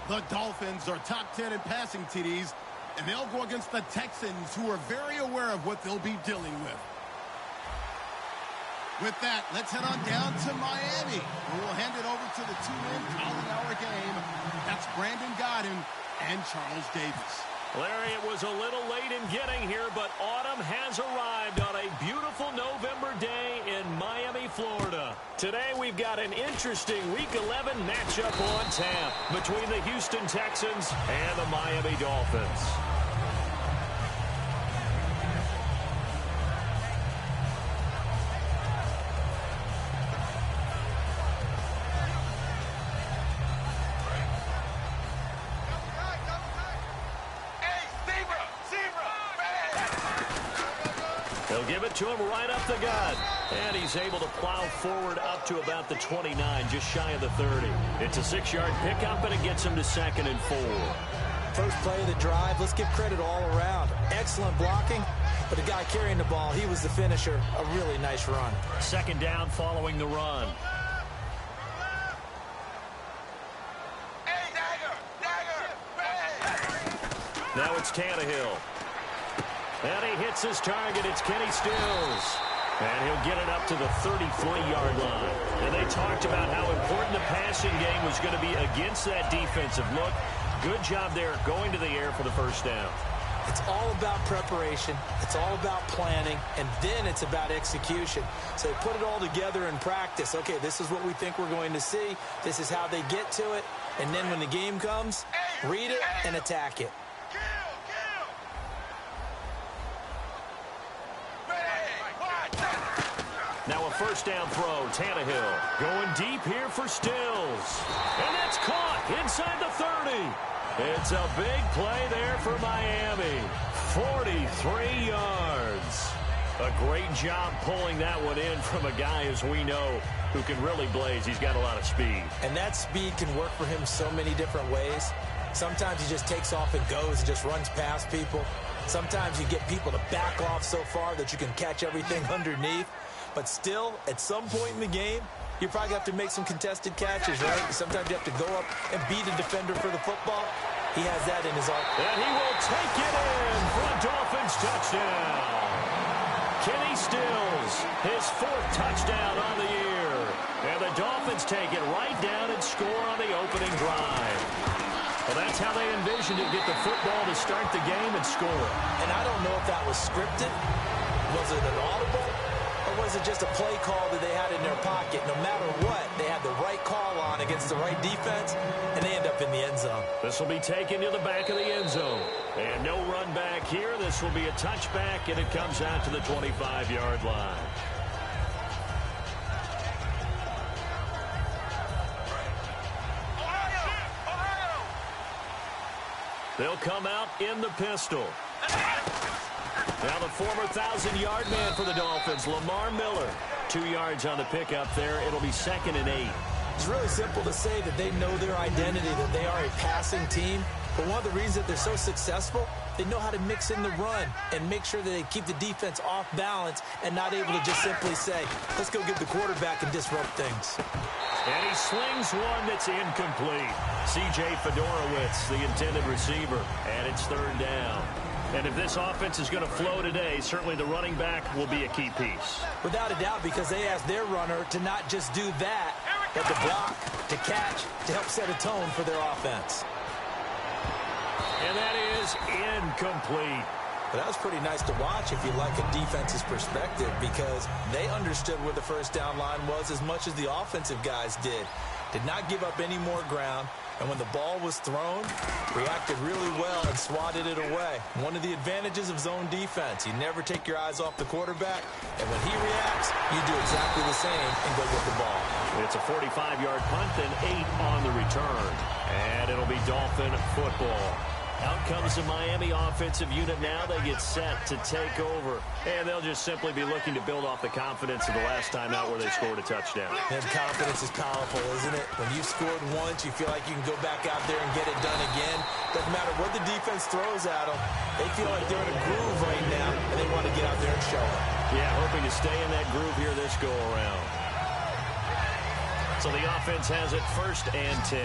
The Dolphins are top 10 in passing TDs, and they'll go against the Texans, who are very aware of what they'll be dealing with. With that, let's head on down to Miami, where we'll hand it over to the two-man calling our game. That's Brandon Godden and Charles Davis. Larry, it was a little late in getting here, but autumn has arrived on a beautiful November day in Miami, Florida. Today, we've got an interesting Week 11 matchup on tap between the Houston Texans and the Miami Dolphins. They'll give it to him right up the gut. And he's able to plow forward up to about the 29, just shy of the 30. It's a 6-yard pickup, and it gets him to 2nd and 4. First play of the drive, let's give credit all around. Excellent blocking, but the guy carrying the ball, he was the finisher. A really nice run. 2nd down following the run. Now it's Tannehill. And he hits his target. It's Kenny Stills. And he'll get it up to the 33-yard line. And they talked about how important the passing game was going to be against that defensive look. Good job there going to the air for the first down. It's all about preparation. It's all about planning. And then it's about execution. So they put it all together in practice. Okay, this is what we think we're going to see. This is how they get to it. And then when the game comes, read it and attack it. Now a first down throw, Tannehill going deep here for Stills. And that's caught inside the 30. It's a big play there for Miami. 43 yards. A great job pulling that one in from a guy, as we know, who can really blaze. He's got a lot of speed. And that speed can work for him so many different ways. Sometimes he just takes off and goes and just runs past people. Sometimes you get people to back off so far that you can catch everything underneath. But still, at some point in the game, you probably have to make some contested catches, right? Sometimes you have to go up and beat a defender for the football. He has that in his arm. And he will take it in for a Dolphins touchdown. Kenny Stills, his 4th touchdown on the year. And the Dolphins take it right down and score on the opening drive. Well, that's how they envisioned it, get the football to start the game and score. And I don't know if that was scripted. Was it an audible? Or was it just a play call that they had in their pocket? No matter what, they had the right call on against the right defense, and they end up in the end zone. This will be taken to the back of the end zone. And no run back here. This will be a touchback, and it comes out to the 25-yard line. They'll come out in the pistol. Now the former 1,000-yard man for the Dolphins, Lamar Miller. 2 yards on the pickup there. It'll be 2nd and 8. It's really simple to say that they know their identity, that they are a passing team. But one of the reasons that they're so successful, they know how to mix in the run and make sure that they keep the defense off balance and not able to just simply say, let's go get the quarterback and disrupt things. And he slings one that's incomplete. C.J. Fedorowicz, the intended receiver, and it's 3rd down. And if this offense is going to flow today, certainly the running back will be a key piece. Without a doubt, because they asked their runner to not just do that, but to block, to catch, to help set a tone for their offense. And that is incomplete. But that was pretty nice to watch if you like a defense's perspective, because they understood where the first down line was as much as the offensive guys did. Did not give up any more ground, and when the ball was thrown, reacted really well and swatted it away. One of the advantages of zone defense, you never take your eyes off the quarterback, and when he reacts, you do exactly the same and go get the ball. It's a 45-yard punt, then 8 on the return. And it'll be Dolphin football. Out comes the Miami offensive unit now. They get set to take over. And they'll just simply be looking to build off the confidence of the last time out where they scored a touchdown. And confidence is powerful, isn't it? When you've scored once, you feel like you can go back out there and get it done again. Doesn't matter what the defense throws at them. They feel like they're in a groove right now, and they want to get out there and show it. Yeah, hoping to stay in that groove here this go-around. So the offense has it 1st and 10.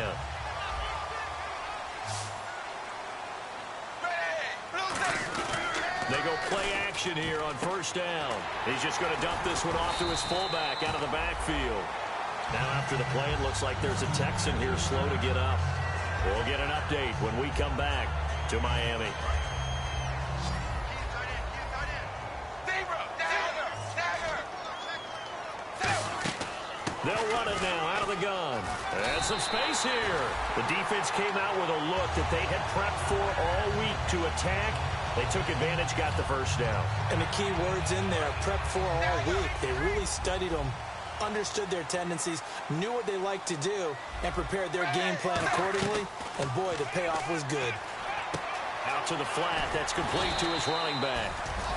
They go play action here on first down. He's just going to dump this one off to his fullback out of the backfield. Now after the play, it looks like there's a Texan here slow to get up. We'll get an update when we come back to Miami. They'll run it now out of the gun. And some space here. The defense came out with a look that they had prepped for all week to attack. They took advantage, got the first down. And the key words in there, prepped for all week. They really studied them, understood their tendencies, knew what they liked to do, and prepared their game plan accordingly. And boy, the payoff was good. Out to the flat. That's complete to his running back.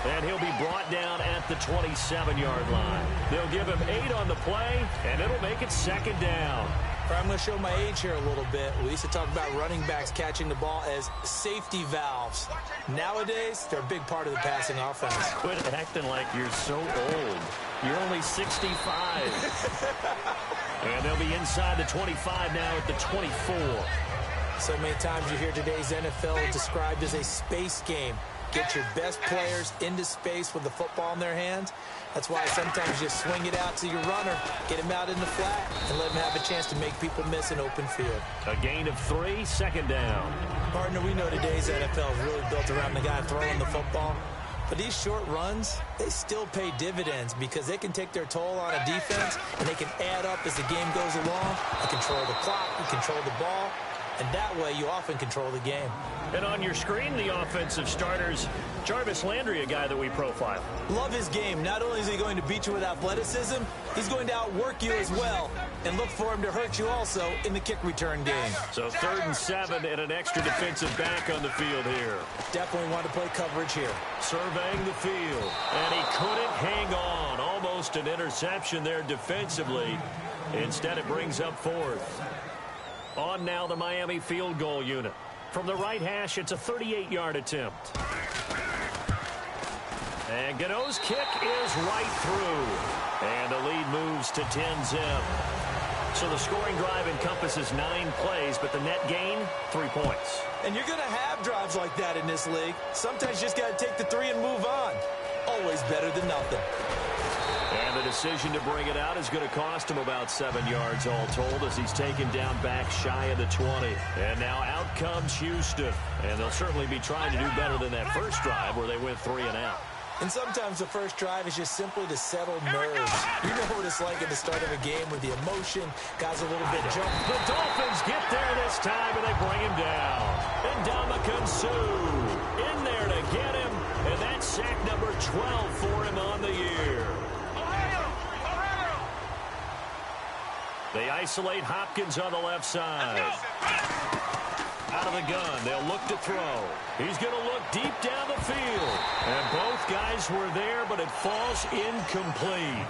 And he'll be brought down at the 27-yard line. They'll give him 8 on the play, and it'll make it second down. I'm going to show my age here a little bit. We used to talk about running backs catching the ball as safety valves. Nowadays, they're a big part of the passing offense. Quit acting like you're so old. You're only 65. And they'll be inside the 25 now at the 24. So many times you hear today's NFL described as a space game. Get your best players into space with the football in their hands. That's why sometimes you swing it out to your runner, get him out in the flat, and let him have a chance to make people miss an open field. A gain of 3, second down. Partner, we know today's NFL is really built around the guy throwing the football. But these short runs, they still pay dividends because they can take their toll on a defense, and they can add up as the game goes along. You control the clock, you control the ball. And that way, you often control the game. And on your screen, the offensive starters, Jarvis Landry, a guy that we profile. Love his game. Not only is he going to beat you with athleticism, he's going to outwork you as well. And look for him to hurt you also in the kick return game. So 3rd and 7 and an extra defensive back on the field here. Definitely want to play coverage here. Surveying the field. And he couldn't hang on. Almost an interception there defensively. Instead, it brings up 4th. On now the Miami field goal unit. From the right hash, it's a 38-yard attempt. And Gano's kick is right through. And the lead moves to 10-zip. So the scoring drive encompasses 9 plays, but the net gain, 3 points. And you're going to have drives like that in this league. Sometimes you just got to take the 3 and move on. Always better than nothing. And the decision to bring it out is going to cost him about 7 yards all told as he's taken down back shy of the 20. And now out comes Houston. And they'll certainly be trying to do better than that first drive where they went 3 and out. And sometimes the first drive is just simply to settle nerves. You know what it's like at the start of a game with the emotion, guys a little bit jump. The Dolphins get there this time, and they bring him down. And Ndamukong Suh in there to get him. And that's sack number 12 for him on the year. They isolate Hopkins on the left side. Out of the gun, they'll look to throw. He's going to look deep down the field. And both guys were there, but it falls incomplete.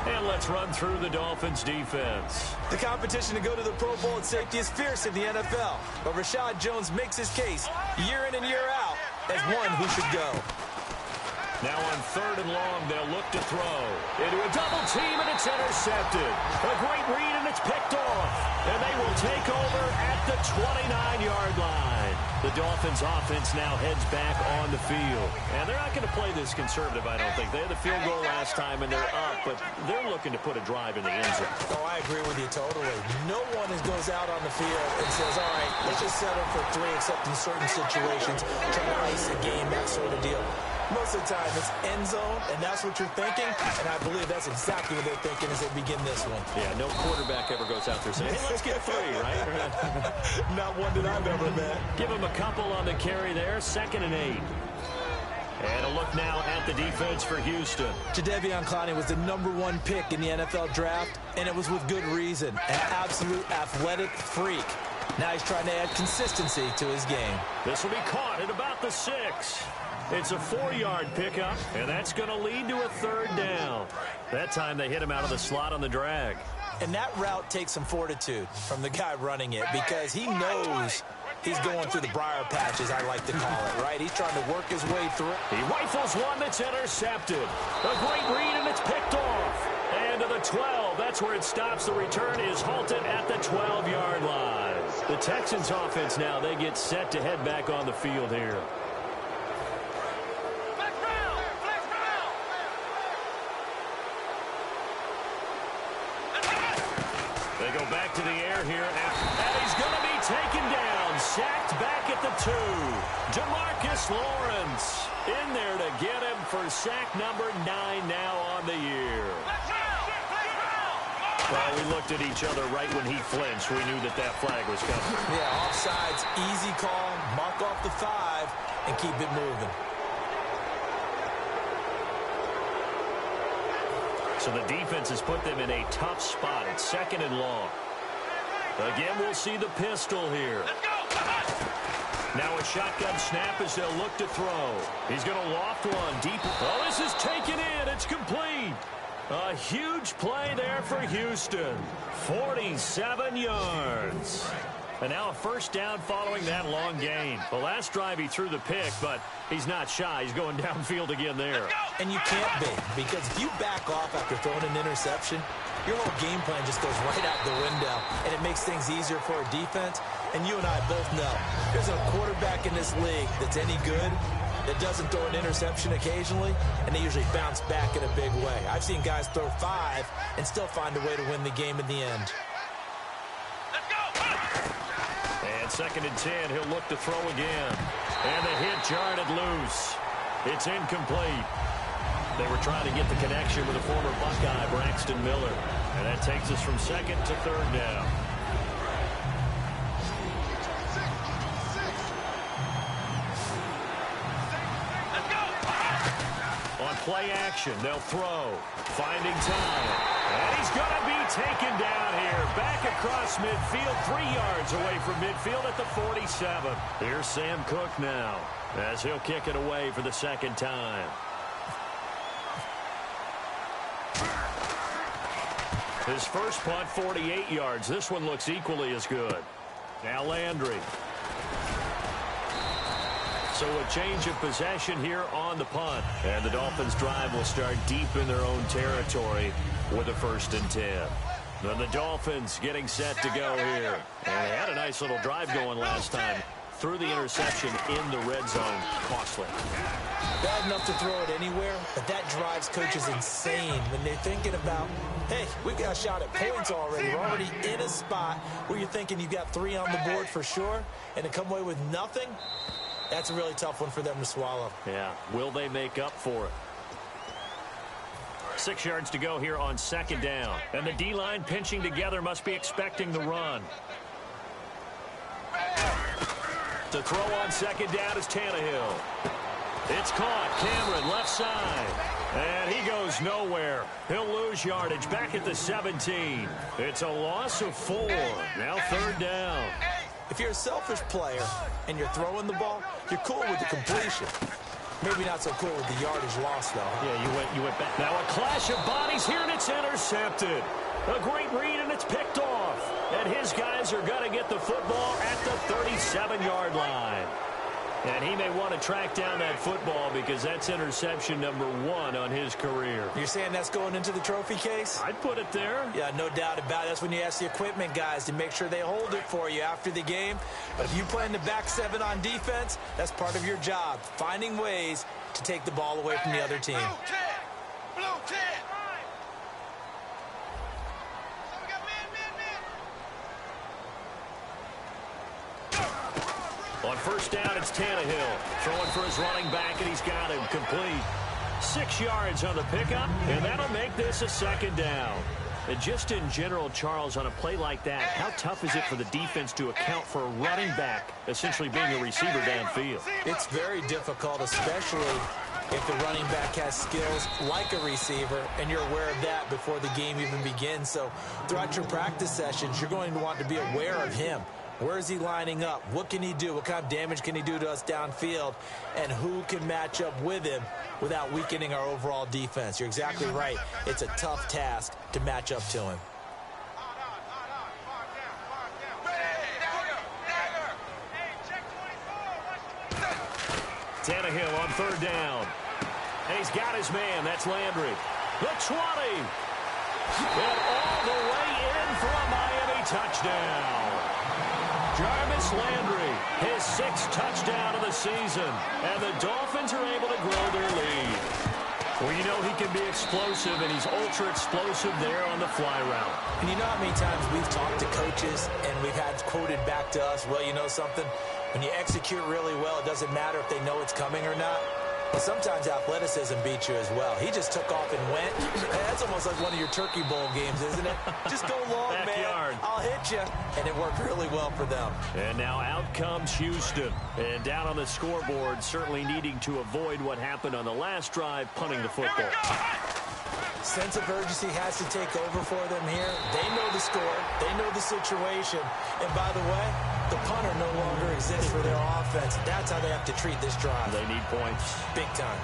And let's run through the Dolphins defense. The competition to go to the Pro Bowl at safety is fierce in the NFL. But Rashad Jones makes his case year in and year out as one who should go. Now on 3rd and long, they'll look to throw. Into a double team, and it's intercepted. A great read, and it's picked off. And they will take over at the 29-yard line. The Dolphins offense now heads back on the field. And they're not going to play this conservative, I don't think. They had the field goal last time, and they're up, but they're looking to put a drive in the end zone. Oh, I agree with you totally. No one goes out on the field and says, all right, let's just settle for 3, except in certain situations, try to ice a game, that sort of deal. Most of the time, it's end zone, and that's what you're thinking, and I believe that's exactly what they're thinking as they begin this one. Yeah, no quarterback ever goes out there saying, hey, let's get 3, right? Not one that I've ever met. Give him a couple on the carry there, 2nd and 8. And a look now at the defense for Houston. Jadeveon Clowney was the #1 pick in the NFL draft, and it was with good reason. An absolute athletic freak. Now he's trying to add consistency to his game. This will be caught at about the 6. It's a 4-yard pickup, and that's going to lead to a 3rd down. That time they hit him out of the slot on the drag. And that route takes some fortitude from the guy running it because he knows he's going through the briar patch, as I like to call it, right? He's trying to work his way through it. He rifles one that's intercepted. A great read, and it's picked off. And to the 12, that's where it stops. The return is halted at the 12-yard line. The Texans offense now, they get set to head back on the field here. sacked back at the 2. DeMarcus Lawrence in there to get him for sack number 9 now on the year. Well, we looked at each other right when he flinched. We knew that flag was coming. Yeah, offsides, easy call, mark off the 5, and keep it moving. So the defense has put them in a tough spot. It's 2nd and long. Again, we'll see the pistol here. Now a shotgun snap as they'll look to throw. He's going to loft one deep. Oh, this is taken in. It's complete. A huge play there for Houston. 47 yards. And now a first down following that long gain. The last drive he threw the pick, but he's not shy. He's going downfield again there. And you can't be, because if you back off after throwing an interception, your whole game plan just goes right out the window, and it makes things easier for a defense. And you and I both know there's a quarterback in this league that's any good that doesn't throw an interception occasionally, and they usually bounce back in a big way. I've seen guys throw 5 and still find a way to win the game in the end. And 2nd and 10, he'll look to throw again. And the hit jarred it loose. It's incomplete. They were trying to get the connection with the former Buckeye, Braxton Miller. And that takes us from 2nd to 3rd down. On play action, they'll throw. Finding time. And he's going to be taken down here. Back across midfield, 3 yards away from midfield at the 47. Here's Sam Cook now as he'll kick it away for the 2nd time. His first punt, 48 yards. This one looks equally as good. Now Landry. So a change of possession here on the punt. And the Dolphins' drive will start deep in their own territory with a 1st and 10. Then the Dolphins getting set to go here. And they had a nice little drive going last time. Threw the interception in the red zone. Costly. Bad enough to throw it anywhere, but that drives coaches insane when they're thinking about, hey, we got a shot at points already. We're already in a spot where you're thinking you got 3 on the board for sure, and to come away with nothing, that's a really tough one for them to swallow. Yeah, will they make up for it? 6 yards to go here on 2nd down. And the D-line pinching together must be expecting the run. The throw on 2nd down is Tannehill. It's caught. Cameron left side. And he goes nowhere. He'll lose yardage back at the 17. It's a loss of 4. Now 3rd down. If you're a selfish player and you're throwing the ball, you're cool with the completion. Maybe not so cool with the yardage loss, though. Yeah, you went back. Now a clash of bodies here, and it's intercepted. A great read, and it's picked off. And his guys are going to get the football at the 37-yard line. And he may want to track down that football because that's interception number 1 on his career. You're saying that's going into the trophy case? I'd put it there. Yeah, no doubt about it. That's when you ask the equipment guys to make sure they hold it for you after the game. But if you play in the back 7 on defense, that's part of your job, finding ways to take the ball away from the other team. Blue 10. On 1st down, it's Tannehill. Throwing for his running back, and he's got him complete. 6 yards on the pickup, and that'll make this a 2nd down. And just in general, Charles, on a play like that, how tough is it for the defense to account for a running back essentially being a receiver downfield? It's very difficult, especially if the running back has skills like a receiver, and you're aware of that before the game even begins. So throughout your practice sessions, you're going to want to be aware of him. Where is he lining up? What can he do? What kind of damage can he do to us downfield? And who can match up with him without weakening our overall defense? You're exactly right. It's a tough task to match up to him. Tannehill on 3rd down. And he's got his man. That's Landry. The 20. And all the way in for a Miami touchdown. Jarvis Landry, his 6th touchdown of the season. And the Dolphins are able to grow their lead. Well, you know he can be explosive, and he's ultra-explosive there on the fly route. And you know how many times we've talked to coaches and we've had quoted back to us, well, you know something? When you execute really well, it doesn't matter if they know it's coming or not. Well, sometimes athleticism beats you as well. He just took off and went. That's almost like one of your Turkey Bowl games, isn't it? Just go long, man. I'll hit you. And it worked really well for them. And now out comes Houston. And down on the scoreboard, certainly needing to avoid what happened on the last drive, punting the football. Sense of urgency has to take over for them here. They know the score. They know the situation. And by the way, the punter no longer exists for their offense. That's how they have to treat this drive. They need points. Big time.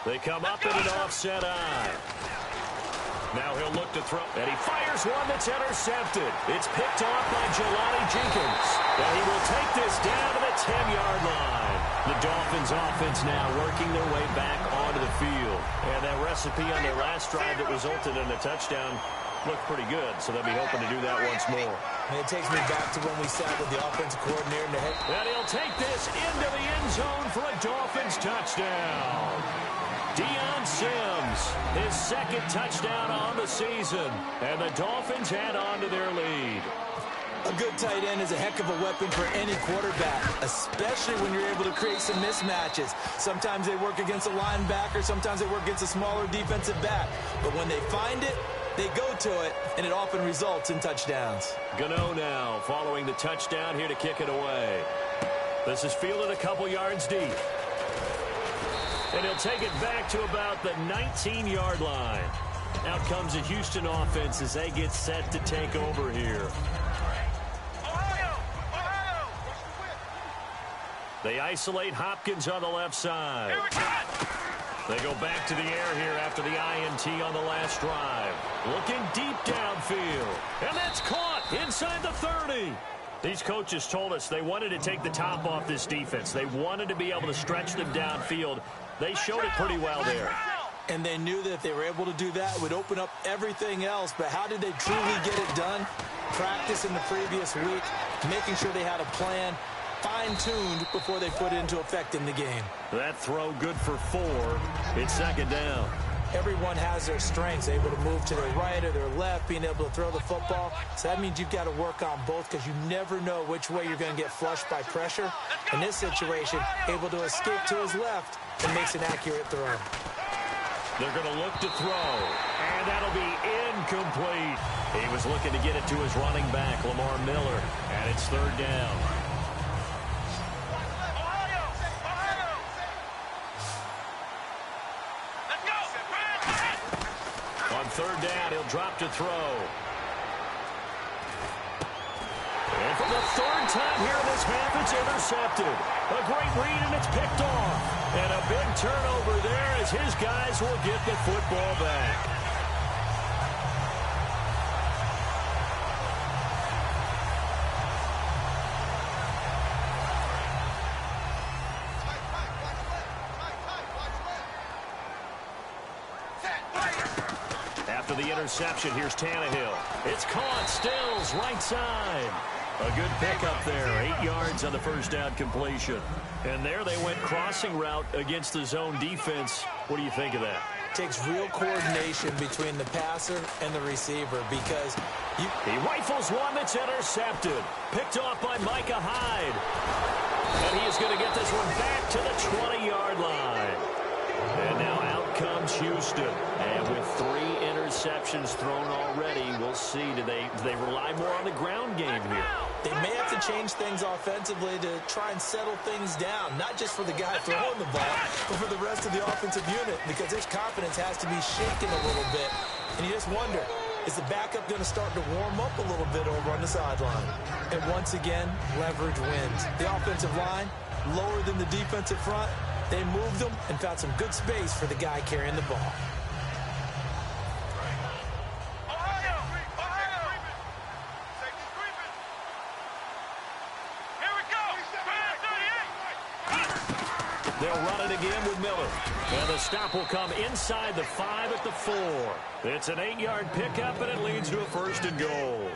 They come up in an offset eye. Now he'll look to throw, and he fires one that's intercepted. It's picked off by Jelani Jenkins, and he will take this down to the 10-yard line. The Dolphins offense now working their way back onto the field. And that recipe on their last drive that resulted in a touchdown looked pretty good, so they'll be hoping to do that once more. And it takes me back to when we sat with the offensive coordinator in the head. And he'll take this into the end zone for a Dolphins touchdown. Deion Sims, his second touchdown on the season, and the Dolphins add on to their lead. A good tight end is a heck of a weapon for any quarterback, especially when you're able to create some mismatches. Sometimes they work against a linebacker, sometimes they work against a smaller defensive back. But when they find it, they go to it, and it often results in touchdowns. Gano now following the touchdown here to kick it away. This is fielded a couple yards deep. And he'll take it back to about the 19-yard line. Out comes the Houston offense as they get set to take over here. They isolate Hopkins on the left side. They go back to the air here after the INT on the last drive. Looking deep downfield. And that's caught inside the 30. These coaches told us they wanted to take the top off this defense. They wanted to be able to stretch them downfield. They showed it pretty well there. And they knew that if they were able to do that, it would open up everything else. But how did they truly get it done? Practice in the previous week, making sure they had a plan, fine-tuned before they put it into effect in the game. That throw good for 4. It's second down. Everyone has their strengths, able to move to their right or their left, being able to throw the football. So that means you've got to work on both because you never know which way you're going to get flushed by pressure. In this situation, able to escape to his left and makes an accurate throw. They're going to look to throw, and that'll be incomplete. He was looking to get it to his running back, Lamar Miller, and it's third down. On third down, he'll drop to throw. And for the third time here in this half, it's intercepted. A great read, and it's picked off. And a big turnover there as his guys will get the football back. After the interception, here's Tannehill. It's caught. Stills, right side. A good pickup there. 8 yards on the first down completion. And there they went crossing route against the zone defense. What do you think of that? Takes real coordination between the passer and the receiver because he rifles one that's intercepted. Picked off by Micah Hyde. And he is going to get this one back to the 20-yard line. And now out comes Houston. And with 3 interceptions thrown already, we'll see. Do they rely more on the ground game here? They may have to change things offensively to try and settle things down, not just for the guy throwing the ball, but for the rest of the offensive unit, because his confidence has to be shaken a little bit. And you just wonder, is the backup going to start to warm up a little bit over on the sideline? And once again, leverage wins. The offensive line, lower than the defensive front, they moved them and found some good space for the guy carrying the ball. They'll run it again with Miller. And the stop will come inside the 5 at the 4. It's an 8-yard pickup, and it leads to a 1st and goal.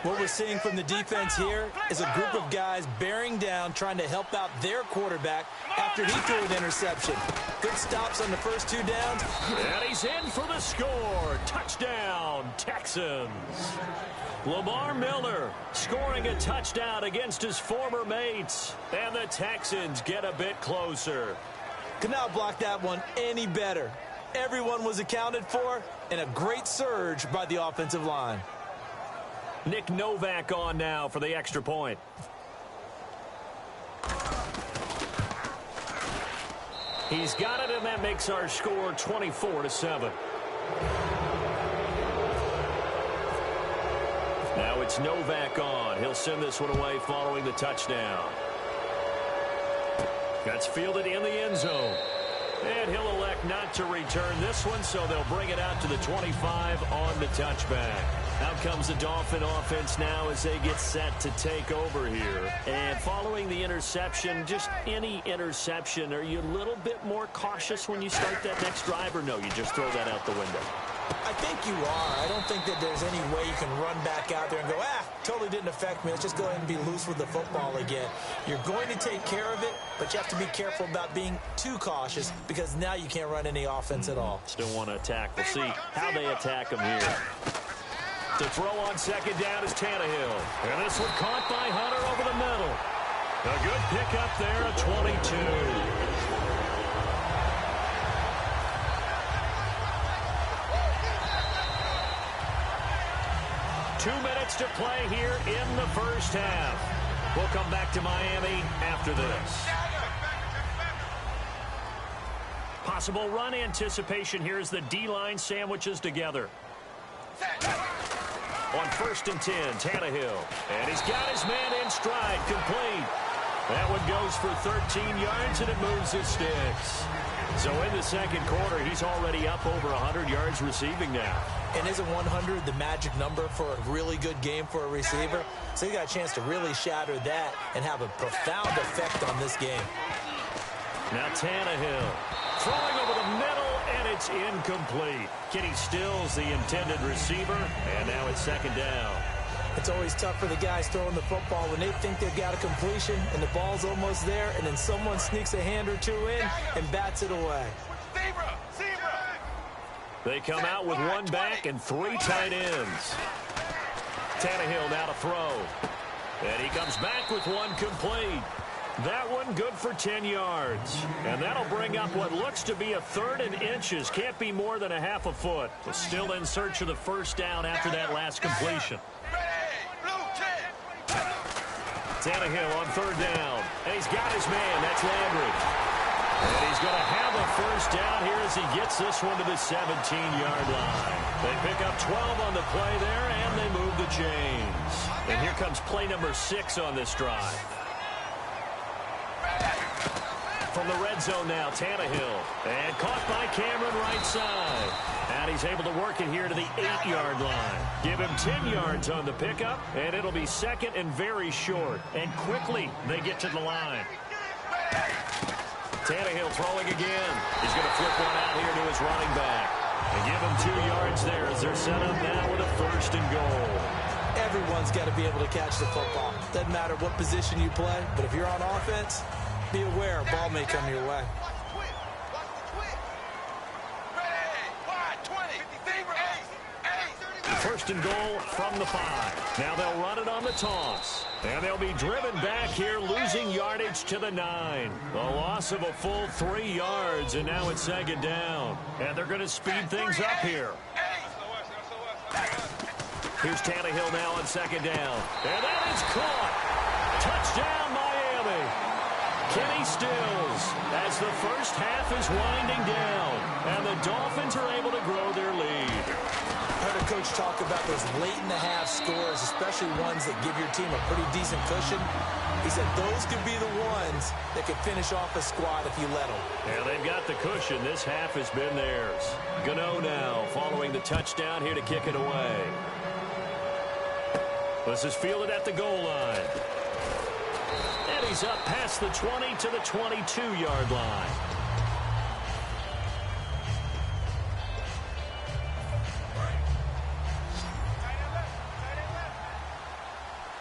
What we're seeing from the defense here is a group of guys bearing down, trying to help out their quarterback after he threw an interception. Good stops on the first 2 downs. And he's in for the score. Touchdown, Texans. Lamar Miller scoring a touchdown against his former mates. And the Texans get a bit closer. Could not block that one any better. Everyone was accounted for, and a great surge by the offensive line. Nick Novak on now for the extra point. He's got it, and that makes our score 24-7. Now it's Novak on. He'll send this one away following the touchdown. That's fielded in the end zone. And he'll elect not to return this one, so they'll bring it out to the 25 on the touchback. Out comes the Dolphin offense now as they get set to take over here. And following the interception, just any interception, are you a little bit more cautious when you start that next drive, or no, you just throw that out the window? I think you are. I don't think that there's any way you can run back out there and go, totally didn't affect me. Let's just go ahead and be loose with the football again. You're going to take care of it, but you have to be careful about being too cautious because now you can't run any offense at all. Still want to attack. We'll see how they attack them here. To throw on second down is Tannehill. And this one caught by Hunter over the middle. A good pickup there at 22. 2 minutes to play here in the first half. We'll come back to Miami after this. Possible run anticipation here as the D-line sandwiches together. On 1st and 10, Tannehill. And he's got his man in stride, complete. That one goes for 13 yards, and it moves his sticks. So in the second quarter, he's already up over 100 yards receiving now. And isn't 100 the magic number for a really good game for a receiver? So he got a chance to really shatter that and have a profound effect on this game. Now Tannehill throwing over the middle, and it's incomplete. Kenny Stills, the intended receiver, and now it's second down. It's always tough for the guys throwing the football when they think they've got a completion and the ball's almost there, and then someone sneaks a hand or two in and bats it away. They come out with one back and 3 tight ends. Tannehill now to throw. And he comes back with one complete. That one good for 10 yards. And that'll bring up what looks to be a 3rd and inches. Can't be more than a half a foot. Still in search of the first down after that last completion. Tannehill on 3rd down. And he's got his man. That's Landry. And he's going to have a first down here as he gets this one to the 17-yard line. They pick up 12 on the play there, and they move the chains. And here comes play number 6 on this drive. From the red zone now, Tannehill. And caught by Cameron right side. And he's able to work it here to the 8-yard line. Give him 10 yards on the pickup, and it'll be second and very short. And quickly they get to the line. Tannehill throwing again. He's going to flip one out here to his running back. And give him 2 yards there as they're set up now with a 1st and goal. Everyone's got to be able to catch the football. Doesn't matter what position you play, but if you're on offense, be aware a ball may come your way. First and goal from the 5. Now they'll run it on the toss. And they'll be driven back here, losing yardage to the 9. A loss of a full 3 yards, and now it's second down. And they're going to speed things up here. Here's Tannehill now on second down. And that is caught. Touchdown, Miami. Kenny Stills as the first half is winding down. And the Dolphins are able to grow their lead. I heard a coach talk about those late-in-the-half scores, especially ones that give your team a pretty decent cushion. He said those could be the ones that could finish off a squad if you let them. Yeah, they've got the cushion. This half has been theirs. Gano now following the touchdown here to kick it away. This is fielded at the goal line. And he's up past the 20 to the 22-yard line.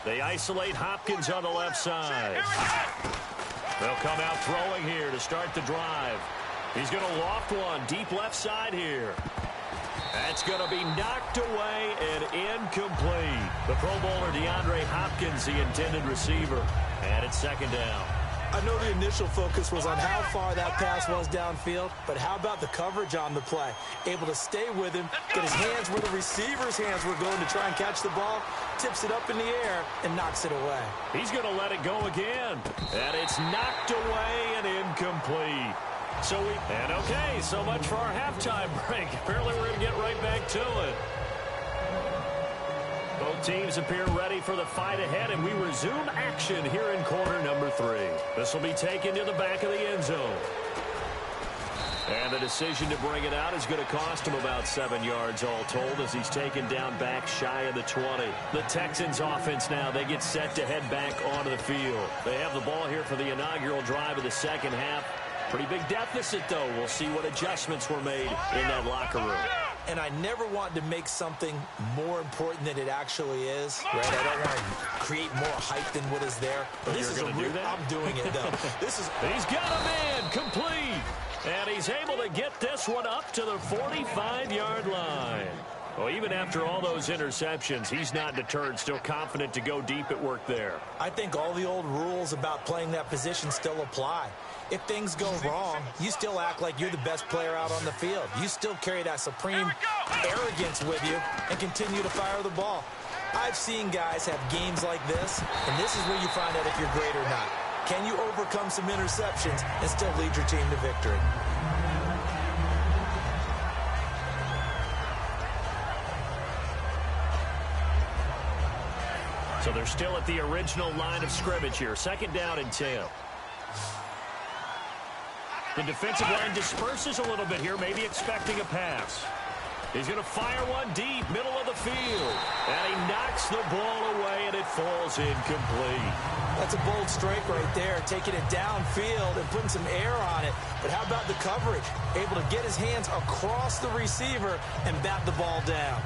They isolate Hopkins on the left side. They'll come out throwing here to start the drive. He's going to loft one deep left side here. That's going to be knocked away and incomplete. The Pro Bowler DeAndre Hopkins, the intended receiver. And it's second down. I know the initial focus was on how far that pass was downfield, but how about the coverage on the play? Able to stay with him, get his hands where the receiver's hands were going to try and catch the ball, tips it up in the air, and knocks it away. He's going to let it go again. And it's knocked away and incomplete. So much for our halftime break. Apparently we're going to get right back to it. Both teams appear ready for the fight ahead, and we resume action here in quarter number 3. This will be taken to the back of the end zone. And the decision to bring it out is going to cost him about 7 yards all told as he's taken down back shy of the 20. The Texans offense now, they get set to head back onto the field. They have the ball here for the inaugural drive of the second half. Pretty big deficit, though. We'll see what adjustments were made in that locker room. And I never want to make something more important than it actually is, right? I don't want to create more hype than what is there. But this is going to do that? I'm doing it, though. He's got him in, complete. And he's able to get this one up to the 45-yard line. Well, even after all those interceptions, he's not deterred, still confident to go deep at work there. I think all the old rules about playing that position still apply. If things go wrong, you still act like you're the best player out on the field. You still carry that supreme arrogance with you and continue to fire the ball. I've seen guys have games like this, and this is where you find out if you're great or not. Can you overcome some interceptions and still lead your team to victory? So they're still at the original line of scrimmage here. Second down and 10. The defensive line disperses a little bit here, maybe expecting a pass. He's going to fire one deep, middle of the field. And he knocks the ball away, and it falls incomplete. That's a bold strike right there, taking it downfield and putting some air on it. But how about the coverage? Able to get his hands across the receiver and bat the ball down.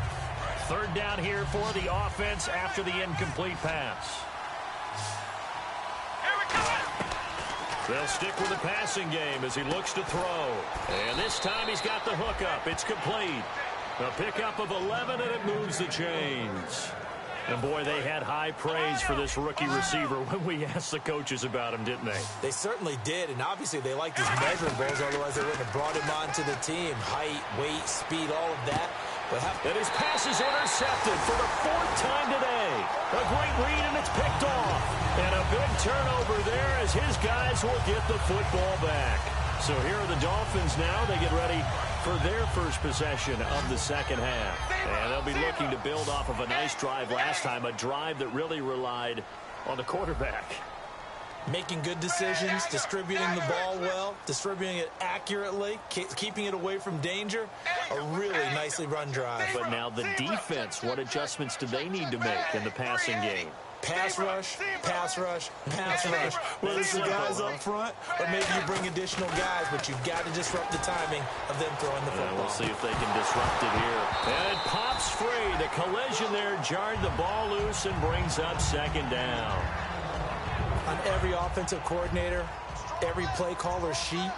Third down here for the offense after the incomplete pass. They'll stick with the passing game as he looks to throw. And this time he's got the hook up. It's complete. A pickup of 11, and it moves the chains. And, boy, they had high praise for this rookie receiver when we asked the coaches about him, didn't they? They certainly did, and obviously they liked his measurables, otherwise they wouldn't have brought him onto the team. Height, weight, speed, all of that. And his pass is intercepted for the 4th time today. A great read, and it's picked off. And a big turnover there as his guys will get the football back. So here are the Dolphins now. They get ready for their first possession of the second half. And they'll be looking to build off of a nice drive last time, a drive that really relied on the quarterback. Making good decisions, distributing the ball well, distributing it accurately, keeping it away from danger. A really nicely run drive. But now the defense, what adjustments do they need to make in the passing game? Pass rush, pass rush, pass rush. Whether it's the guys up front or maybe you bring additional guys, but you've got to disrupt the timing of them throwing the football. We'll see if they can disrupt it here. And it pops free. The collision there jarred the ball loose and brings up second down. On every offensive coordinator, every play caller sheet,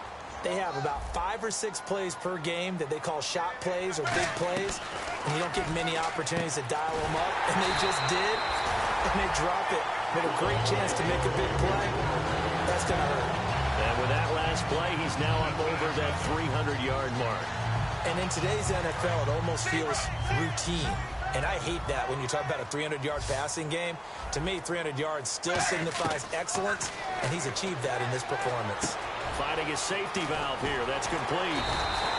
they have about 5 or 6 plays per game that they call shot plays or big plays, and you don't get many opportunities to dial them up, and they just did, and they drop it with a great chance to make a big play. That's going to hurt. And with that last play, he's now up over that 300-yard mark. And in today's NFL, it almost feels routine. And I hate that when you talk about a 300-yard passing game. To me, 300 yards still signifies excellence, and he's achieved that in this performance. Finding his safety valve here. That's complete.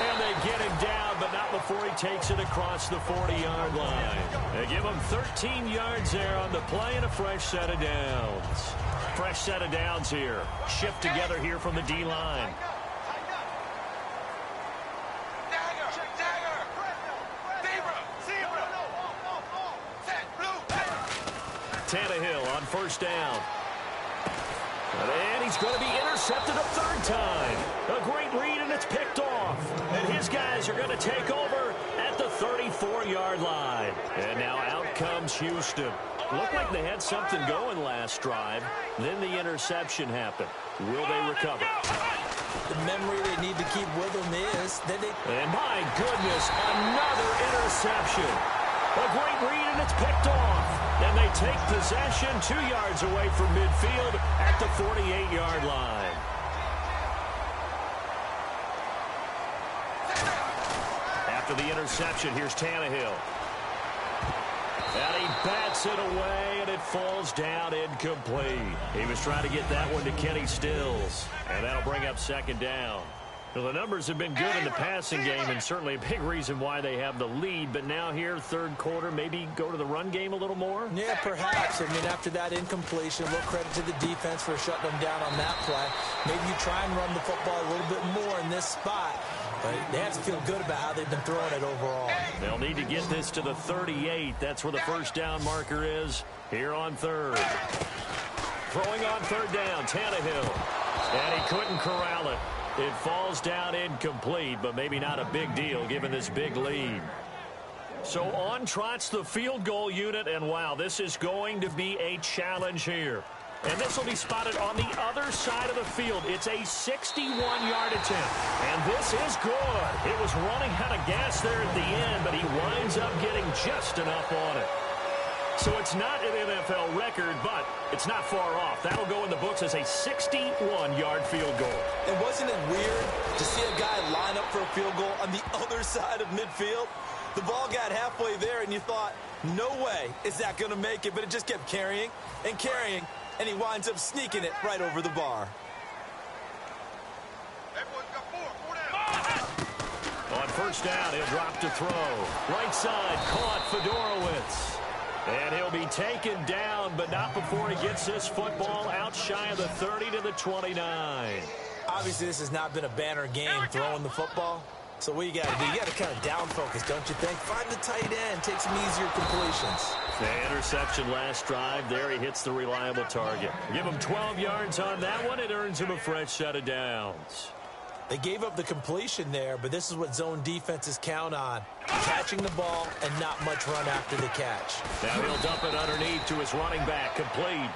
And they get him down, but not before he takes it across the 40-yard line. They give him 13 yards there on the play and a fresh set of downs. Fresh set of downs here. Shift together here from the D-line. Tannehill on first down. And he's going to be intercepted a third time. A great read, and it's picked off. And his guys are going to take over at the 34-yard line. And now out comes Houston. Looked like they had something going last drive. Then the interception happened. Will they recover? The memory they need to keep with them is that they... And my goodness, another interception. A great read, and it's picked off. And they take possession 2 yards away from midfield at the 48-yard line. After the interception, here's Tannehill. And he bats it away, and it falls down incomplete. He was trying to get that one to Kenny Stills, and that'll bring up second down. Well, the numbers have been good in the passing game, and certainly a big reason why they have the lead. But now here, third quarter, maybe go to the run game a little more? Yeah, perhaps. I mean, after that incompletion, a little credit to the defense for shutting them down on that play. Maybe you try and run the football a little bit more in this spot. But they have to feel good about how they've been throwing it overall. They'll need to get this to the 38. That's where the first down marker is here on third. Throwing on third down, Tannehill. And he couldn't corral it. It falls down incomplete, but maybe not a big deal given this big lead. So on trots the field goal unit, and wow, this is going to be a challenge here. And this will be spotted on the other side of the field. It's a 61-yard attempt, and this is good. It was running out of gas there at the end, but he winds up getting just enough on it. So it's not an NFL record, but it's not far off. That'll go in the books as a 61-yard field goal. And wasn't it weird to see a guy line up for a field goal on the other side of midfield? The ball got halfway there, and you thought, no way is that going to make it, but it just kept carrying and carrying, and he winds up sneaking it right over the bar. On first down, he'll drop to throw. Right side, caught Fedorowicz. And he'll be taken down, but not before he gets this football out shy of the 30 to the 29. Obviously, this has not been a banner game throwing the football. So what you got to do, you got to kind of down focus, don't you think? Find the tight end, take some easier completions. The interception last drive there, he hits the reliable target. Give him 12 yards on that one, it earns him a fresh set of downs. They gave up the completion there, but this is what zone defenses count on. Catching the ball and not much run after the catch. Now he'll dump it underneath to his running back, complete.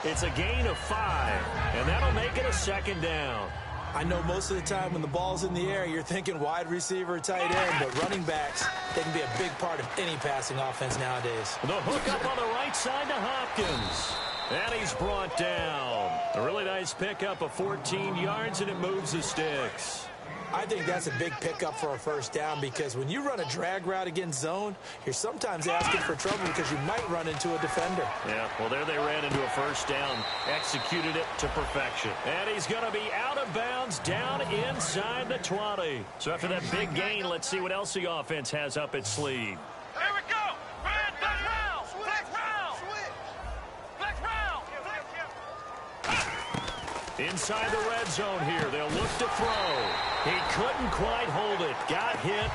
It's a gain of 5, and that'll make it a second down. I know most of the time when the ball's in the air, you're thinking wide receiver, tight end, but running backs, they can be a big part of any passing offense nowadays. The hook up on the right side to Hopkins. And he's brought down. A really nice pickup of 14 yards, and it moves the sticks. I think that's a big pickup for a first down because when you run a drag route against zone, you're sometimes asking for trouble because you might run into a defender. Yeah, well, there they ran into a first down, executed it to perfection. And he's going to be out of bounds down inside the 20. So after that big gain, let's see what else the offense has up its sleeve. Here we go. Inside the red zone here, they'll look to throw. He couldn't quite hold it. Got hit.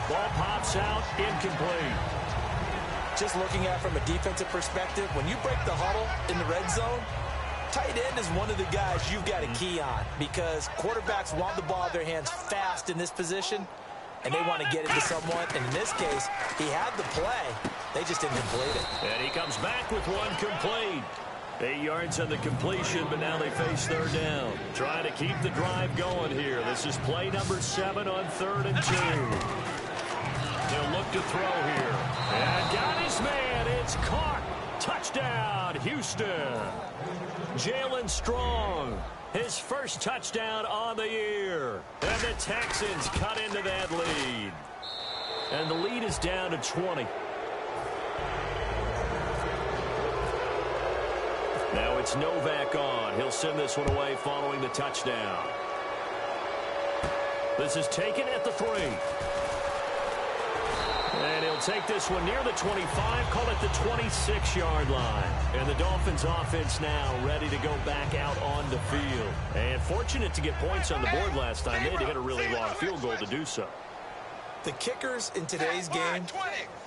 Ball pops out, incomplete. Just looking at it from a defensive perspective, when you break the huddle in the red zone, tight end is one of the guys you've got to key on because quarterbacks want the ball in their hands fast in this position, and they want to get it to someone. And in this case, he had the play. They just didn't complete it. And he comes back with one complete. 8 yards on the completion, but now they face third down. Trying to keep the drive going here. This is play number 7 on 3rd and 2. They'll look to throw here. And got his man. It's caught. Touchdown, Houston. Jalen Strong, his first touchdown on the year. And the Texans cut into that lead. And the lead is down to 20. Now it's Novak on. He'll send this one away following the touchdown. This is taken at the 3. And he'll take this one near the 25, call it the 26-yard line. And the Dolphins offense now ready to go back out on the field. And fortunate to get points on the board last time. They had to hit a really long field goal to do so. The kickers in today's game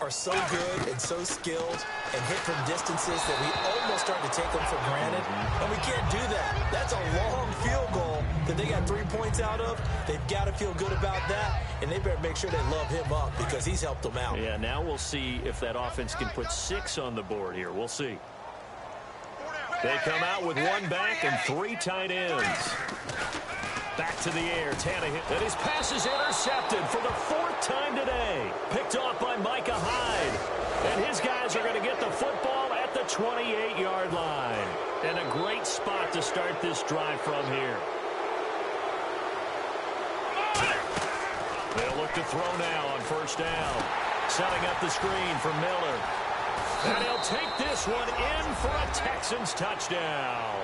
are so good and so skilled and hit from distances that we almost start to take them for granted. And we can't do that. That's a long field goal that they got 3 points out of. They've got to feel good about that, and they better make sure they love him up because he's helped them out. Yeah, now we'll see if that offense can put 6 on the board here. We'll see. They come out with 1 back and 3 tight ends. Back to the air, Tannehill. And his pass is intercepted for the 4th time today. Picked off by Micah Hyde. And his guys are going to get the football at the 28-yard line. And a great spot to start this drive from here. They'll look to throw now on 1st down. Setting up the screen for Miller. And he'll take this one in for a Texans touchdown.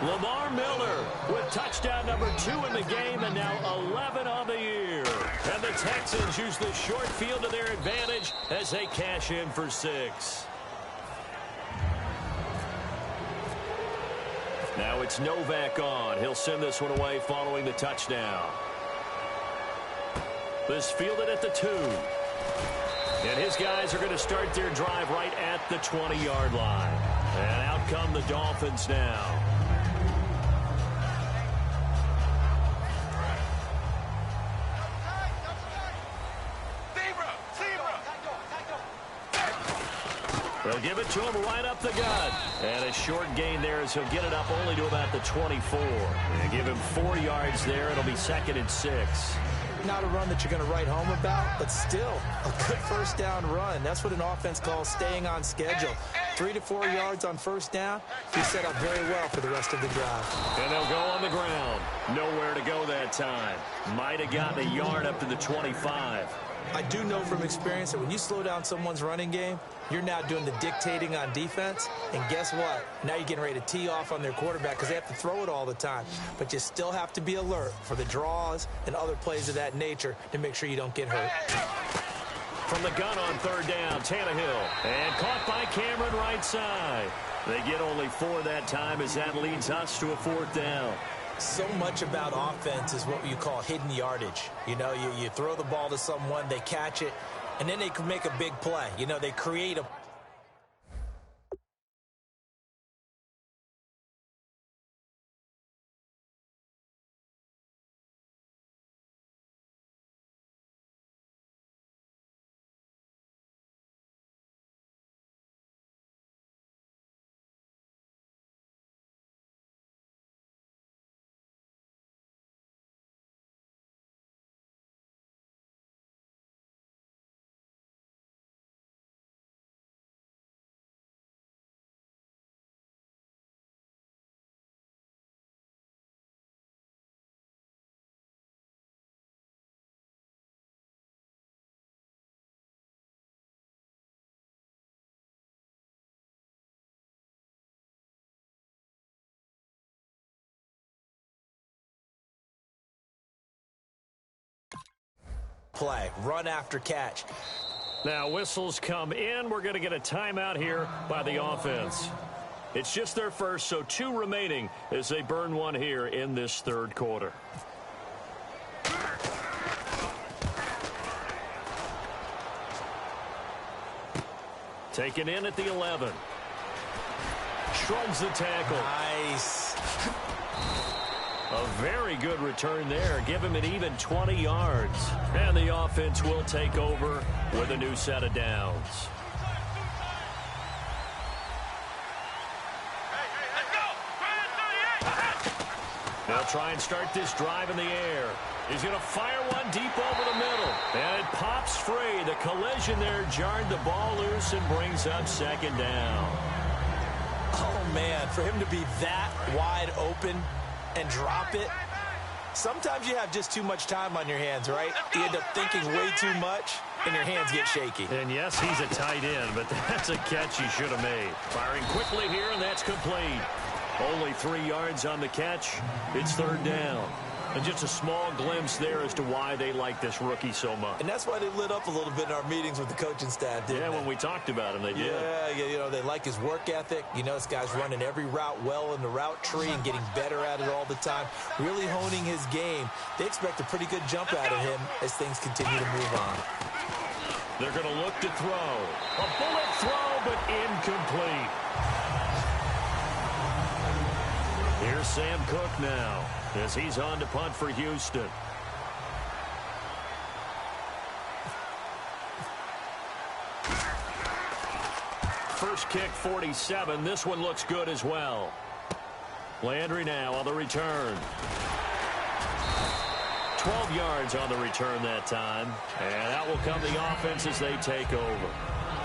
Lamar Miller with touchdown number 2 in the game and now 11 on the year. And the Texans use the short field to their advantage as they cash in for 6. Now it's Novak on. He'll send this one away following the touchdown. This fielded at the 2. And his guys are going to start their drive right at the 20-yard line. And out come the Dolphins now. They'll give it to him right up the gut. And a short gain there as he'll get it up only to about the 24. And give him 4 yards there. It'll be 2nd and 6. Not a run that you're going to write home about, but still a good 1st down run. That's what an offense calls staying on schedule. 3 to 4 yards on 1st down. He's set up very well for the rest of the drive. And they'll go on the ground. Nowhere to go that time. Might have gotten a yard up to the 25. I do know from experience that when you slow down someone's running game, you're now doing the dictating on defense. And guess what? Now you're getting ready to tee off on their quarterback because they have to throw it all the time. But you still have to be alert for the draws and other plays of that nature to make sure you don't get hurt. From the gun on 3rd down, Tannehill. And caught by Cameron right side. They get only 4 that time as that leads us to a 4th down. So much about offense is what you call hidden yardage. You know, you throw the ball to someone, they catch it, and then they can make a big play. You know, they create a play, run after catch. Now whistles come in. We're going to get a timeout here by the offense. It's just their first, so 2 remaining as they burn 1 here in this 3rd quarter. Taken in at the 11. Shrugs the tackle. Nice. A very good return there. Give him an even 20 yards. And the offense will take over with a new set of downs. They'll try and start this drive in the air. He's going to fire one deep over the middle. And it pops free. The collision there jarred the ball loose and brings up 2nd down. Oh, man, for him to be that wide open and drop it. Sometimes you have just too much time on your hands, right? You end up thinking way too much, and your hands get shaky. And yes, he's a tight end, but that's a catch he should have made. Firing quickly here, and that's complete. Only 3 yards on the catch. It's 3rd down. And just a small glimpse there as to why they like this rookie so much. And that's why they lit up a little bit in our meetings with the coaching staff, didn't they? When we talked about him, they did. Yeah, they like his work ethic. This guy's running every route well in the route tree and getting better at it all the time, really honing his game. They expect a pretty good jump out of him as things continue to move on. They're going to look to throw. A bullet throw, but incomplete. Here's Sam Cook now as he's on to punt for Houston. First kick, 47. This one looks good as well. Landry now on the return. 12 yards on the return that time. And out will come the offense as they take over.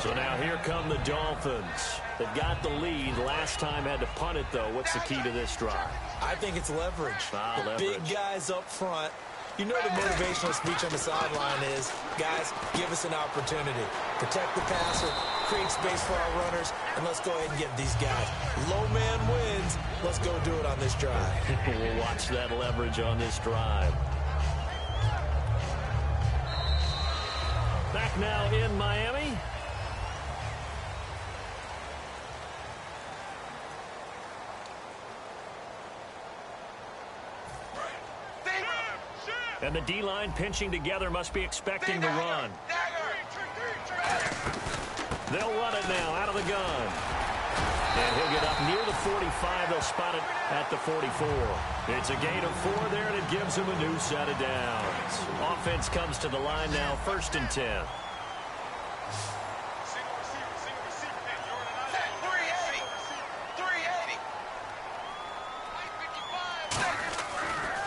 So now here come the Dolphins. They've got the lead. Last time had to punt it, though. What's the key to this drive? I think it's leverage. Leverage. Big guys up front. The motivational speech on the sideline is, guys, give us an opportunity. Protect the passer, create space for our runners, and let's go ahead and get these guys. Low man wins. Let's go do it on this drive. We'll watch that leverage on this drive. Back now in Miami. And the D-line pinching together must be expecting the run. They'll run it now out of the gun. And he'll get up near the 45. They'll spot it at the 44. It's a gain of 4 there, and it gives him a new set of downs. Offense comes to the line now, 1st and 10.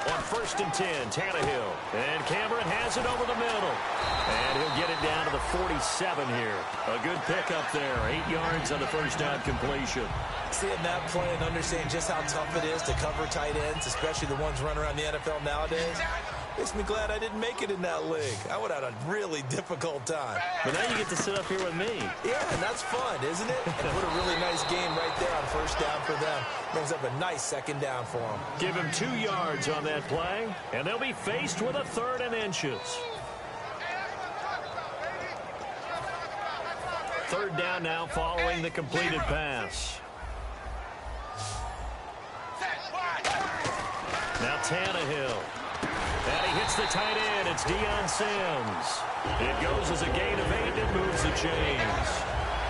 On 1st and 10, Tannehill. And Cameron has it over the middle. And he'll get it down to the 47 here. A good pickup there. 8 yards on the first down completion. Seeing that play and understanding just how tough it is to cover tight ends, especially the ones running around the NFL nowadays, makes me glad I didn't make it in that league. I would have had a really difficult time. But now you get to sit up here with me. Yeah, and that's fun, isn't it? And put a really nice game right there on 1st down for them. Brings up a nice 2nd down for them. Give him 2 yards on that play, and they'll be faced with a 3rd and inches. 3rd down now following the completed pass. Now Tannehill. And he hits the tight end. It's Deion Sims. It goes as a gain of 8 and moves the chains.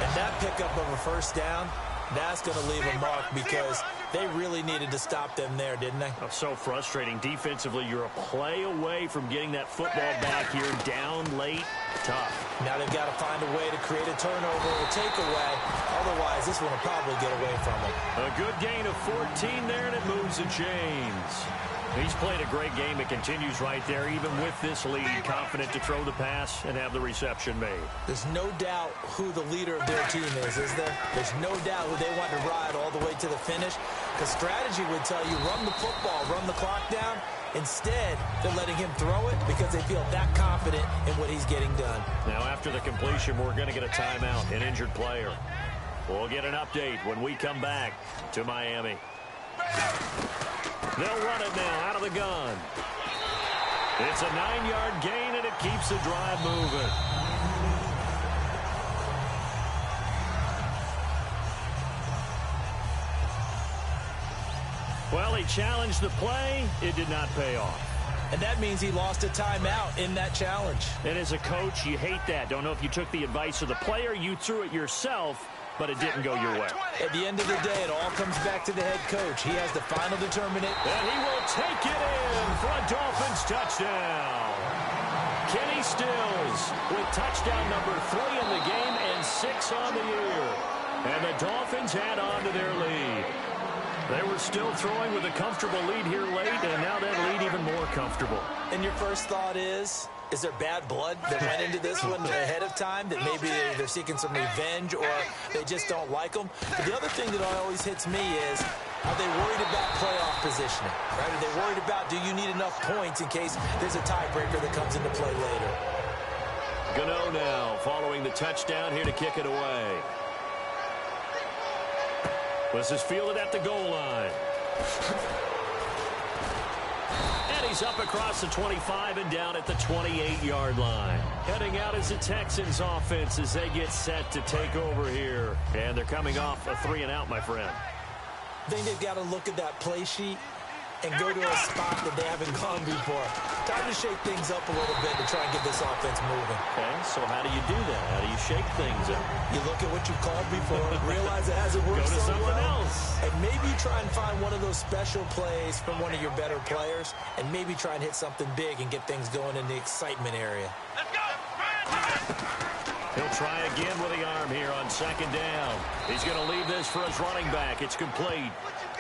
And that pickup of a 1st down, that's going to leave a mark because they really needed to stop them there, didn't they? Oh, so frustrating. Defensively, you're a play away from getting that football back here. Down late, tough. Now they've got to find a way to create a turnover or takeaway. Otherwise, this one will probably get away from them. A good gain of 14 there, and it moves the chains. He's played a great game. It continues right there, even with this lead. Confident to throw the pass and have the reception made. There's no doubt who the leader of their team is there? There's no doubt who they want to ride all the way to the finish. Because strategy would tell you, run the football, run the clock down. Instead, they're letting him throw it because they feel that confident in what he's getting done. Now, after the completion, we're going to get a timeout, an injured player. We'll get an update when we come back to Miami. They'll run it now out of the gun. It's a 9-yard gain, and it keeps the drive moving. Well, he challenged the play. It did not pay off. And that means he lost a timeout in that challenge. And as a coach, you hate that. Don't know if you took the advice of the player. You threw it yourself, but it didn't go your way. At the end of the day, it all comes back to the head coach. He has the final determinant. And he will take it in for a Dolphins touchdown. Kenny Stills with touchdown number 3 in the game and 6 on the year. And the Dolphins add on to their lead. They were still throwing with a comfortable lead here late, and now that lead even more comfortable. And your first thought is there bad blood that went into this one ahead of time, that maybe they're seeking some revenge or they just don't like them? But the other thing that always hits me is, are they worried about playoff positioning? Right? Are they worried about, do you need enough points in case there's a tiebreaker that comes into play later? Gano now following the touchdown here to kick it away. This is fielded at the goal line. And he's up across the 25 and down at the 28-yard line. Heading out is the Texans offense as they get set to take over here. And they're coming off a 3-and-out, my friend. I think they've got to look at that play sheet and go to a spot that they haven't gone before. Time to shake things up a little bit to try and get this offense moving. Okay, so how do you do that? How do you shake things up? You look at what you've called before, realize it hasn't worked Go to so something well, else. and maybe try and find one of those special plays from one of your better players, and maybe try and hit something big and get things going in the excitement area. Let's go! He'll try again with the arm here on 2nd down. He's going to leave this for his running back. It's complete.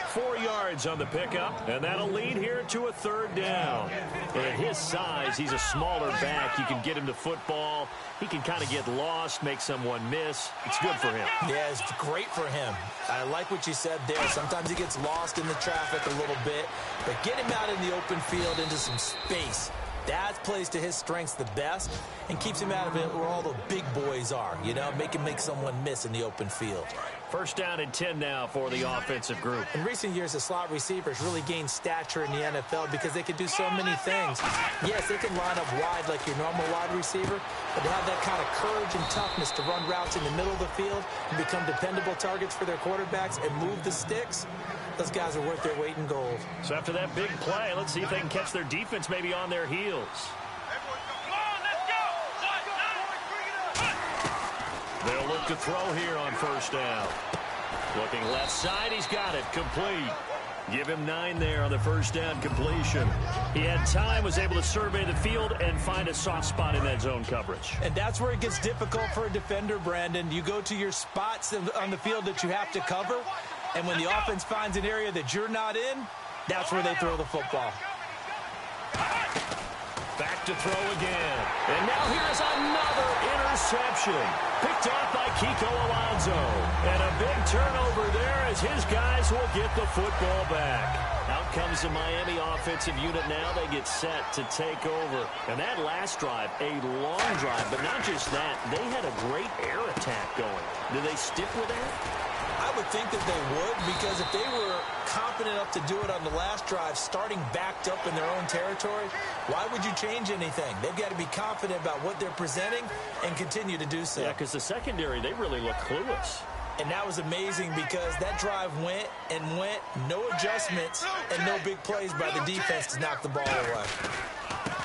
4 yards on the pickup, and that'll lead here to a 3rd down. And at his size, he's a smaller back. You can get him to football. He can kind of get lost, make someone miss. It's good for him. Yeah, it's great for him. I like what you said there. Sometimes he gets lost in the traffic a little bit, but get him out in the open field into some space. That plays to his strengths the best and keeps him out of it where all the big boys are, you know, make someone miss in the open field. 1st down and 10 now for the offensive group. In recent years, the slot receivers really gained stature in the NFL because they can do so many things. Yes, they can line up wide like your normal wide receiver, but they have that kind of courage and toughness to run routes in the middle of the field and become dependable targets for their quarterbacks and move the sticks. Those guys are worth their weight in gold. So after that big play, let's see if they can catch their defense maybe on their heels. They'll look to throw here on 1st down. Looking left side, he's got it, complete. Give him 9 there on the 1st down completion. He had time, was able to survey the field and find a soft spot in that zone coverage. And that's where it gets difficult for a defender, Brandon. You go to your spots on the field that you have to cover, and when the offense finds an area that you're not in, that's where they throw the football. Back to throw again. And now here's another interception. Picked off by Kiko Alonso. And a big turnover there as his guys will get the football back. Out comes the Miami offensive unit now. They get set to take over. And that last drive, a long drive, but not just that. They had a great air attack going. Do they stick with that? I would think that they would, because if they were confident enough to do it on the last drive, starting backed up in their own territory, why would you change anything? They've got to be confident about what they're presenting and continue to do so. Yeah, because the secondary, they really look clueless. And that was amazing because that drive went and went, no adjustments and no big plays by the defense to knock the ball away.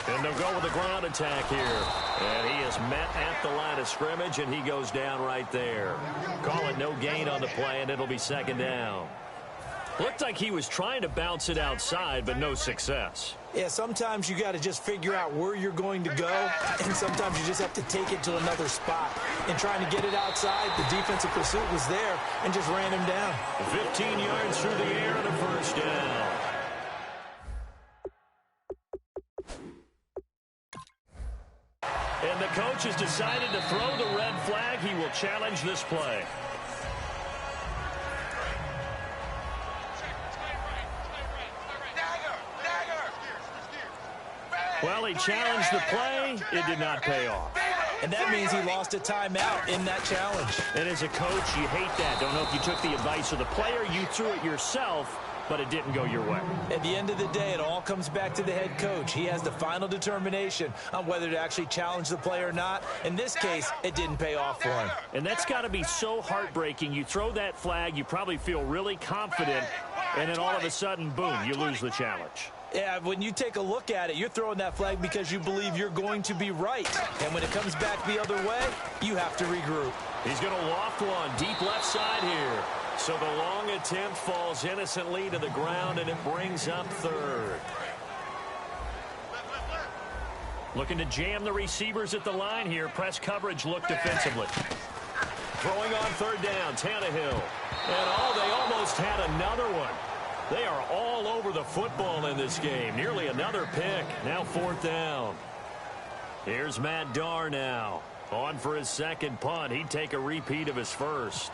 And they'll go with the ground attack here. And he is met at the line of scrimmage, and he goes down right there. Call it no gain on the play, and it'll be 2nd down. Looked like he was trying to bounce it outside, but no success. Yeah, sometimes you got to just figure out where you're going to go, and sometimes you just have to take it to another spot. And trying to get it outside, the defensive pursuit was there and just ran him down. 15 yards through the air and a 1st down. And the coach has decided to throw the red flag. He will challenge this play. Well, he challenged the play. It did not pay off. And that means he lost a timeout in that challenge. And as a coach, you hate that. Don't know if you took the advice of the player. You threw it yourself, but it didn't go your way. At the end of the day, it all comes back to the head coach. He has the final determination on whether to actually challenge the play or not. In this case, it didn't pay off for him. And that's got to be so heartbreaking. You throw that flag, you probably feel really confident, and then all of a sudden, boom, you lose the challenge. Yeah, when you take a look at it, you're throwing that flag because you believe you're going to be right. And when it comes back the other way, you have to regroup. He's going to loft one deep left side here. So the long attempt falls innocently to the ground, and it brings up 3rd. Looking to jam the receivers at the line here. Press coverage look defensively. Throwing on 3rd down, Tannehill. And they almost had another one. They are all over the football in this game. Nearly another pick. Now 4th down. Here's Matt Darr now. On for his 2nd punt. He'd take a repeat of his first.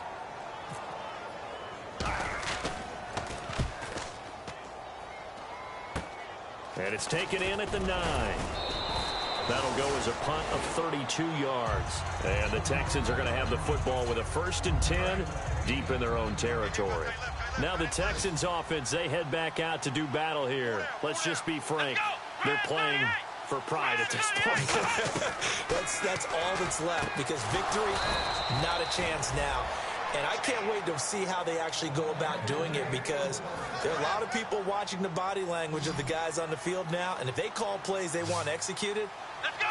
And it's taken in at the 9. That'll go as a punt of 32 yards. And the Texans are going to have the football with a 1st and 10 deep in their own territory. Now the Texans offense, they head back out to do battle here. Let's just be frank. They're playing for pride at this point. That's all that's left, because victory, not a chance now. And I can't wait to see how they actually go about doing it, because there are a lot of people watching the body language of the guys on the field now, and if they call plays they want executed,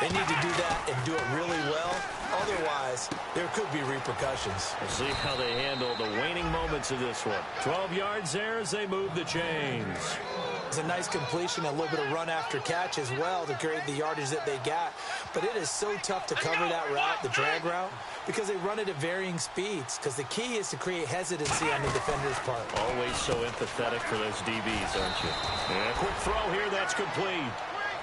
they need to do that and do it really well. Otherwise, there could be repercussions. We'll see how they handle the waning moments of this one. 12 yards there as they move the chains. It's a nice completion, a little bit of run after catch as well to create the yardage that they got. But it is so tough to cover that route, the drag route, because they run it at varying speeds. Because the key is to create hesitancy on the defender's part. Always so empathetic for those DBs, aren't you? And a quick throw here, that's complete.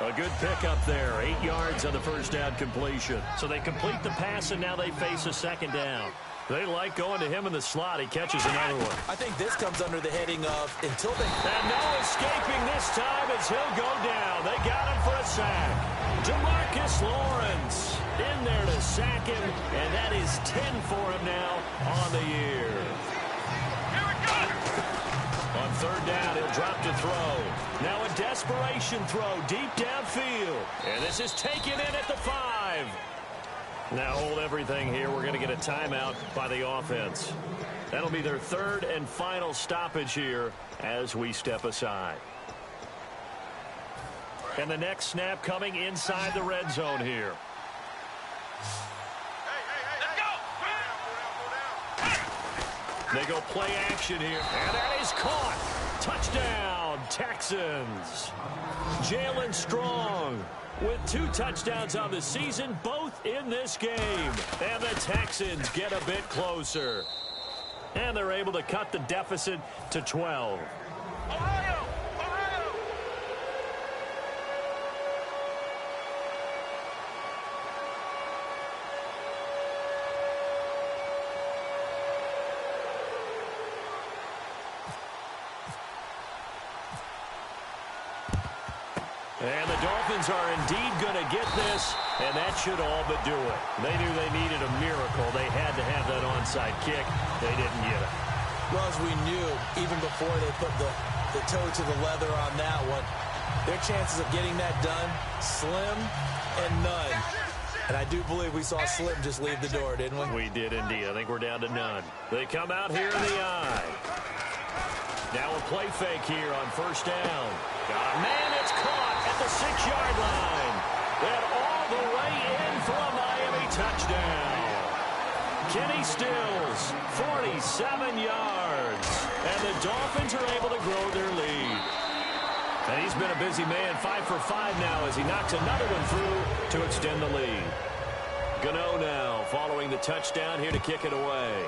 A good pickup there. 8 yards on the first down completion. So they complete the pass, and now they face a second down. They like going to him in the slot. He catches another one. I think this comes under the heading of until they... And no escaping this time as he'll go down. They got him for a sack. DeMarcus Lawrence in there to sack him, and that is 10 for him now on the year. On third down, he'll drop to throw. Now a desperation throw deep downfield. And this is taken in at the 5. Now hold everything here. We're going to get a timeout by the offense. That'll be their third and final stoppage here as we step aside. And the next snap coming inside the red zone here. They go play action here. And that is caught. Touchdown, Texans. Jalen Strong with 2 touchdowns on the season, both in this game. And the Texans get a bit closer. And they're able to cut the deficit to 12. And the Dolphins are indeed going to get this, and that should all but do it. They knew they needed a miracle. They had to have that onside kick. They didn't get it. Well, as we knew, even before they put the toe to the leather on that one, their chances of getting that done, slim and none. And I do believe we saw Slim just leave the door, didn't we? We did indeed. I think we're down to none. They come out here in the eye. Now a play fake here on first down. Man, it's caught at the 6-yard line. And all the way in for a Miami touchdown. Kenny Stills, 47 yards. And the Dolphins are able to grow their lead. And he's been a busy man, 5 for 5 now as he knocks another one through to extend the lead. Gano now following the touchdown here to kick it away.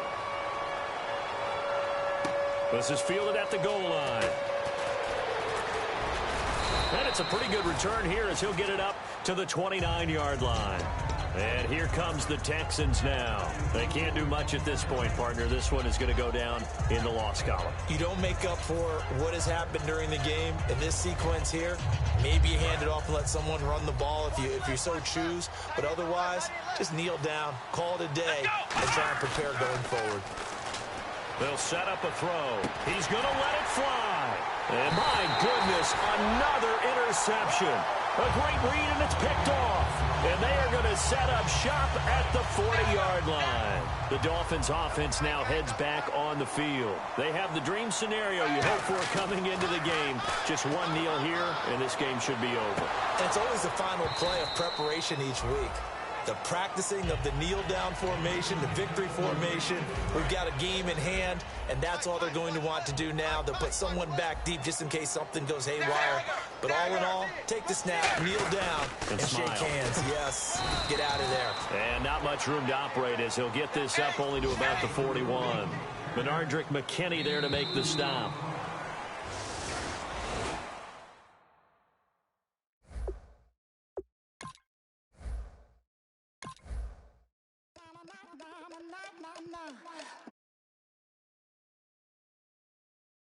This is fielded at the goal line. And it's a pretty good return here as he'll get it up to the 29-yard line. And here comes the Texans now. They can't do much at this point, partner. This one is going to go down in the loss column. You don't make up for what has happened during the game in this sequence here. Maybe you hand it off and let someone run the ball if you so choose. But otherwise, just kneel down, call it a day, and try and prepare going forward. They'll set up a throw. He's going to let it fly. And my goodness, another interception. A great read, and it's picked off. And they are going to set up shop at the 40-yard line. The Dolphins offense now heads back on the field. They have the dream scenario you hope for coming into the game. Just one kneel here, and this game should be over. And it's always the final play of preparation each week. The practicing of the kneel-down formation, the victory formation. We've got a game in hand, and that's all they're going to want to do now. They'll put someone back deep just in case something goes haywire. But all in all, take the snap, kneel down, and shake hands. Yes, get out of there. And not much room to operate as he'll get this up only to about the 41. Benardrick McKinney there to make the stop.